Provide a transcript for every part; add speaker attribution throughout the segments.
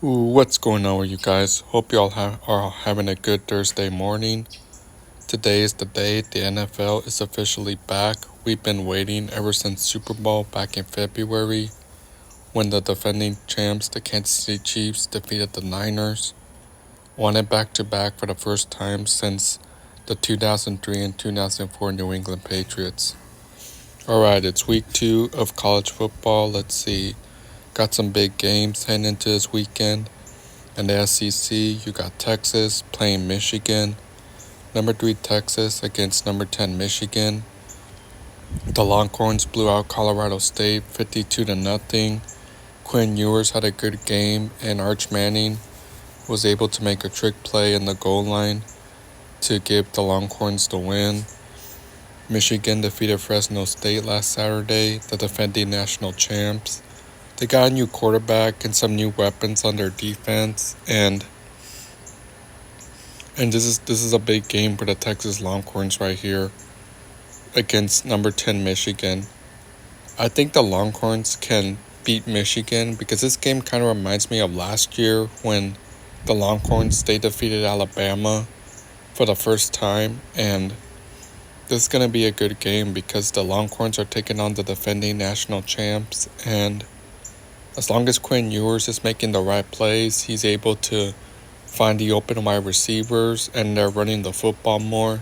Speaker 1: What's going on with you guys? Hope you all are having a good Thursday morning. Today is the day the NFL is officially back. We've been waiting ever since Super Bowl back in February when the defending champs, the Kansas City Chiefs, defeated the Niners. Won it back to back for the first time since the 2003 and 2004 New England Patriots. Alright, it's week 2 of college football. Let's see. Got some big games heading into this weekend. In the SEC, you got Texas playing Michigan. Number 3 Texas against number 10 Michigan. The Longhorns blew out Colorado State 52-0. Quinn Ewers had a good game, and Arch Manning was able to make a trick play in the goal line to give the Longhorns the win. Michigan defeated Fresno State last Saturday, the defending national champs. They got a new quarterback and some new weapons on their defense, and this is a big game for the Texas Longhorns right here against number 10 Michigan. I think the Longhorns can beat Michigan because this game kind of reminds me of last year when the Longhorns they defeated Alabama for the first time, and this is going to be a good game because the Longhorns are taking on the defending national champs, and as long as Quinn Ewers is making the right plays, he's able to find the open wide receivers and they're running the football more,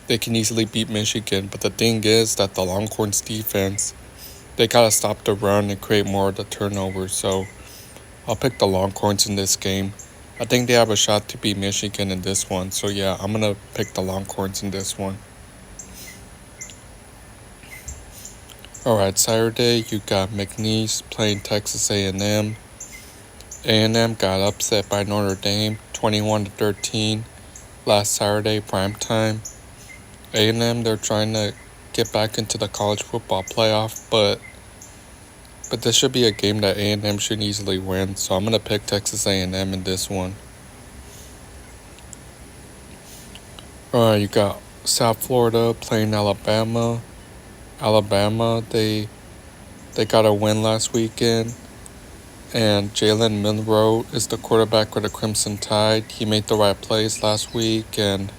Speaker 1: they can easily beat Michigan. But the thing is that the Longhorns defense, they gotta stop the run and create more of the turnovers. So I'll pick the Longhorns in this game. I think they have a shot to beat Michigan in this one. So yeah, I'm gonna pick the Longhorns in this one. Alright, Saturday you got McNeese playing Texas A&M. A&M got upset by Notre Dame 21-13 last Saturday primetime. A&M, they're trying to get back into the college football playoff, but this should be a game that A&M should easily win, so I'm going to pick Texas A&M in this one. Alright, you got South Florida playing Alabama. Alabama, they got a win last weekend, and Jalen Milroe is the quarterback for the Crimson Tide. He made the right plays last week, and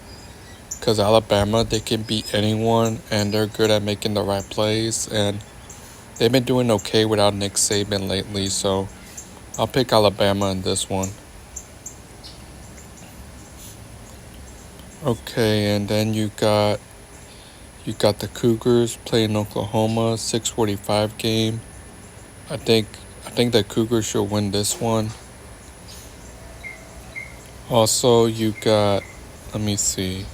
Speaker 1: because Alabama, they can beat anyone, and they're good at making the right plays, and they've been doing okay without Nick Saban lately, so I'll pick Alabama in this one. Okay, and then you got the Cougars playing Oklahoma, 6:45 game. I think the Cougars should win this one. Also, you got, let me see.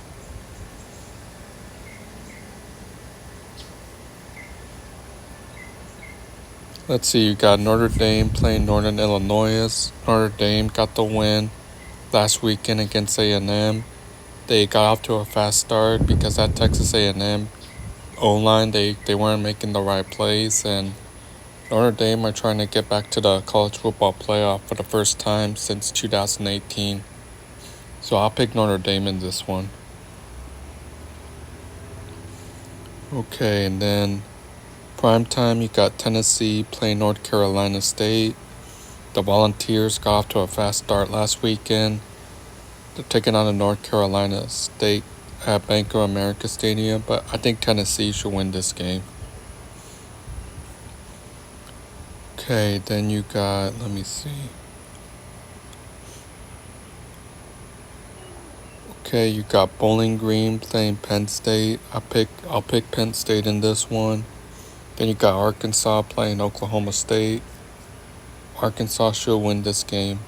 Speaker 1: Let's see, you got Notre Dame playing Northern Illinois. Notre Dame got the win last weekend against A&M. They got off to a fast start because that Texas A&M O-line, they weren't making the right plays, and Notre Dame are trying to get back to the college football playoff for the first time since 2018. So I'll pick Notre Dame in this one. Okay, and then primetime, you got Tennessee playing North Carolina State. The Volunteers got off to a fast start last weekend. They're taking on the North Carolina State at Bank of America Stadium, but I think Tennessee should win this game. Okay, then you got, let me see. Okay, you got Bowling Green playing Penn State. I'll pick Penn State in this one. Then you got Arkansas playing Oklahoma State. Arkansas should win this game.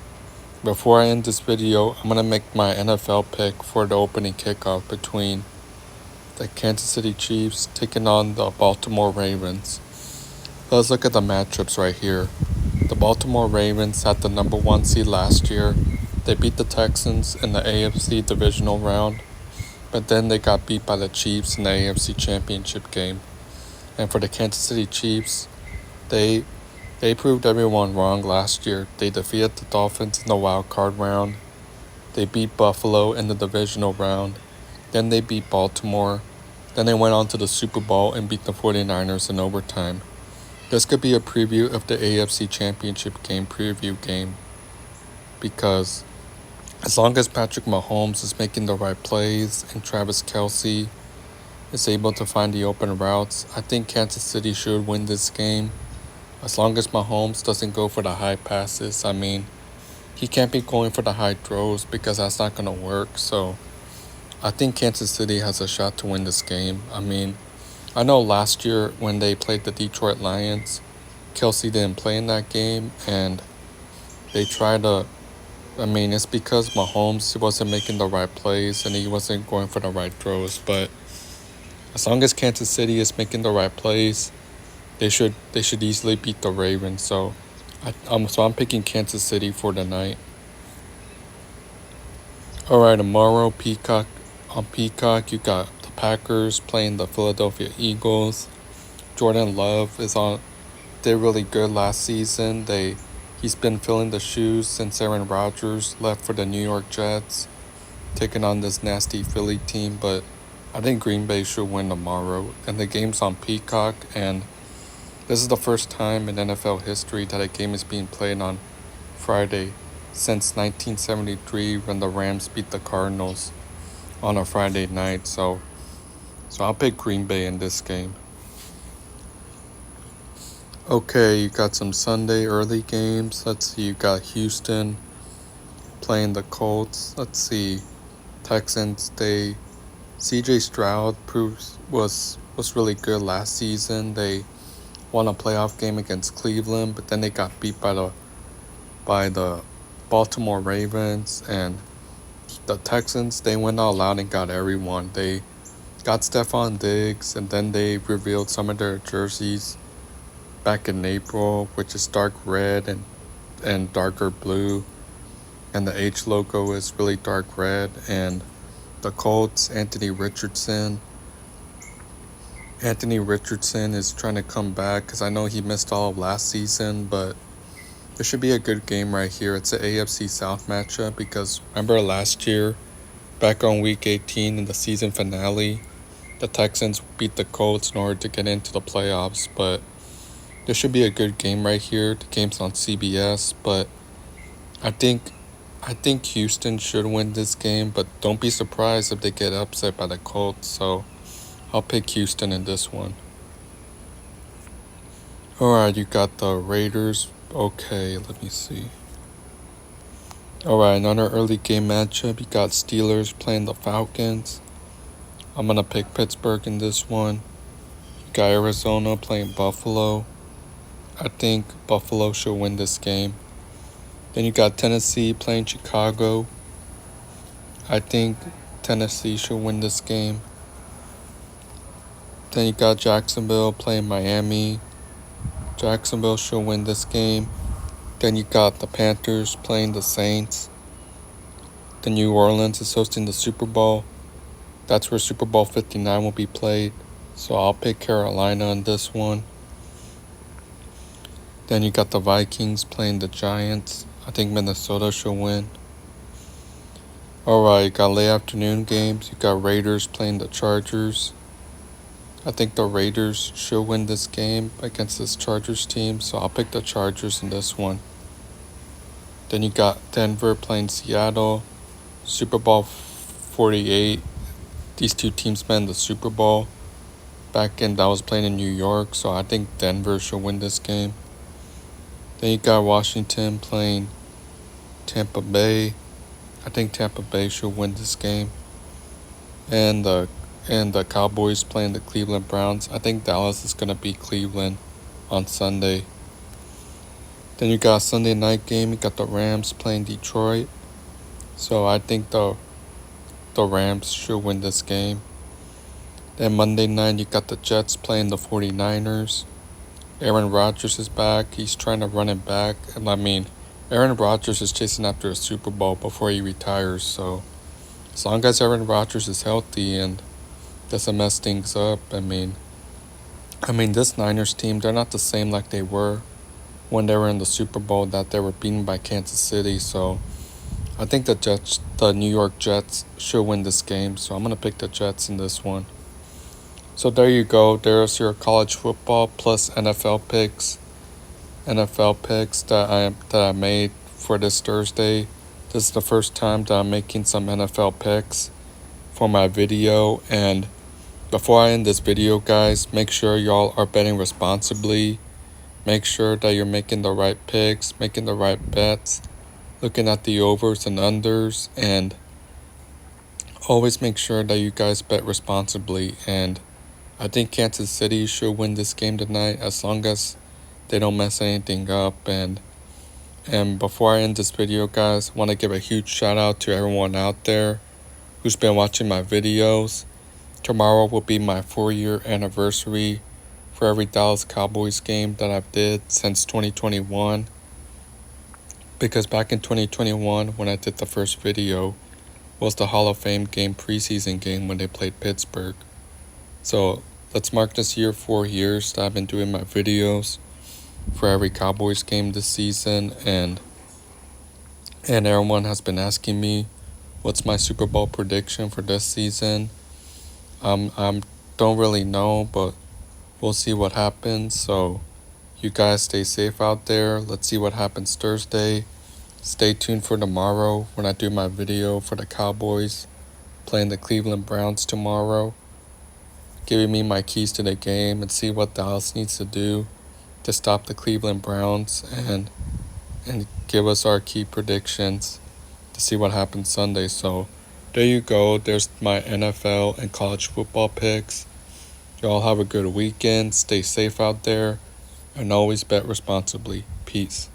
Speaker 1: Before I end this video, I'm going to make my NFL pick for the opening kickoff between the Kansas City Chiefs taking on the Baltimore Ravens. Let's look at the matchups right here. The Baltimore Ravens had the number 1 seed last year. They beat the Texans in the AFC divisional round, but then they got beat by the Chiefs in the AFC championship game. And for the Kansas City Chiefs, they proved everyone wrong last year. They defeated the Dolphins in the wild card round. They beat Buffalo in the divisional round. Then they beat Baltimore. Then they went on to the Super Bowl and beat the 49ers in overtime. This could be a preview of the AFC championship game preview game. because as long as Patrick Mahomes is making the right plays and Travis Kelce is able to find the open routes, I think Kansas City should win this game. As long as Mahomes doesn't go for the high passes, I mean, he can't be going for the high throws because that's not going to work. So I think Kansas City has a shot to win this game. I mean, I know last year when they played the Detroit Lions, Kelce didn't play in that game, and they tried to. I mean, it's because Mahomes wasn't making the right plays and he wasn't going for the right throws. But as long as Kansas City is making the right plays, they should easily beat the Ravens. So I'm picking Kansas City for the night. All right, tomorrow on Peacock, you got the Packers playing the Philadelphia Eagles. Jordan Love did really good last season. He's been filling the shoes since Aaron Rodgers left for the New York Jets, taking on this nasty Philly team. But I think Green Bay should win tomorrow, and the game's on Peacock, and this is the first time in NFL history that a game is being played on Friday since 1973 when the Rams beat the Cardinals on a Friday night. So I'll pick Green Bay in this game. Okay, you got some Sunday early games. Let's see, you got Houston playing the Colts. Let's see, Texans, CJ Stroud was really good last season. They won a playoff game against Cleveland, but then they got beat by the Baltimore Ravens, and the Texans, they went all out and got everyone. They got Stephon Diggs, and then they revealed some of their jerseys back in April, which is dark red and darker blue, and the H logo is really dark red. And the Colts, Anthony Richardson is trying to come back because I know he missed all of last season, but it should be a good game right here. It's an AFC South matchup because remember last year, back on Week 18 in the season finale, the Texans beat the Colts in order to get into the playoffs. But this should be a good game right here. The game's on CBS, but I think Houston should win this game, but don't be surprised if they get upset by the Colts. So I'll pick Houston in this one. Alright, you got the Raiders. Okay, let me see. Alright, another early game matchup. You got Steelers playing the Falcons. I'm going to pick Pittsburgh in this one. You got Arizona playing Buffalo. I think Buffalo should win this game. Then you got Tennessee playing Chicago. I think Tennessee should win this game. Then you got Jacksonville playing Miami. Jacksonville should win this game. Then you got the Panthers playing the Saints. The New Orleans is hosting the Super Bowl. That's where Super Bowl 59 will be played. So I'll pick Carolina on this one. Then you got the Vikings playing the Giants. I think Minnesota should win. Alright, you got late afternoon games. You got Raiders playing the Chargers. I think the Raiders should win this game against this Chargers team, so I'll pick the Chargers in this one. Then you got Denver playing Seattle. Super Bowl 48. These two teams met in the Super Bowl that was playing in New York, so I think Denver should win this game. Then you got Washington playing Tampa Bay. I think Tampa Bay should win this game. And the Cowboys playing the Cleveland Browns. I think Dallas is going to beat Cleveland on Sunday. Then you got a Sunday night game. You got the Rams playing Detroit. So I think the Rams should win this game. Then Monday night, you got the Jets playing the 49ers. Aaron Rodgers is back. He's trying to run it back. And I mean, Aaron Rodgers is chasing after a Super Bowl before he retires. So as long as Aaron Rodgers is healthy and doesn't mess things up, I mean, this Niners team, they're not the same like they were when they were in the Super Bowl that they were beaten by Kansas City. So I think the New York Jets should win this game. So I'm going to pick the Jets in this one. So there you go. There's your college football plus NFL picks that I made for this Thursday. This is the first time that I'm making some NFL picks for my video, and before I end this video, guys, make sure y'all are betting responsibly. Make sure that you're making the right picks, making the right bets, looking at the overs and unders, and always make sure that you guys bet responsibly. And I think Kansas City should win this game tonight as long as they don't mess anything up. And before I end this video, guys, I want to give a huge shout out to everyone out there who's been watching my videos. Tomorrow will be my 4-year anniversary for every Dallas Cowboys game that I've did since 2021. Because back in 2021, when I did the first video, was the Hall of Fame game preseason game when they played Pittsburgh. So let's mark this year 4 years that I've been doing my videos for every Cowboys game this season, and everyone has been asking me what's my Super Bowl prediction for this season. Don't really know, but we'll see what happens. So you guys stay safe out there. Let's see what happens Thursday. Stay tuned for tomorrow when I do my video for the Cowboys playing the Cleveland Browns tomorrow, giving me my keys to the game and see what Dallas needs to do to stop the Cleveland Browns, and give us our key predictions to see what happens Sunday. So there you go. There's my NFL and college football picks. Y'all have a good weekend. Stay safe out there and always bet responsibly. Peace.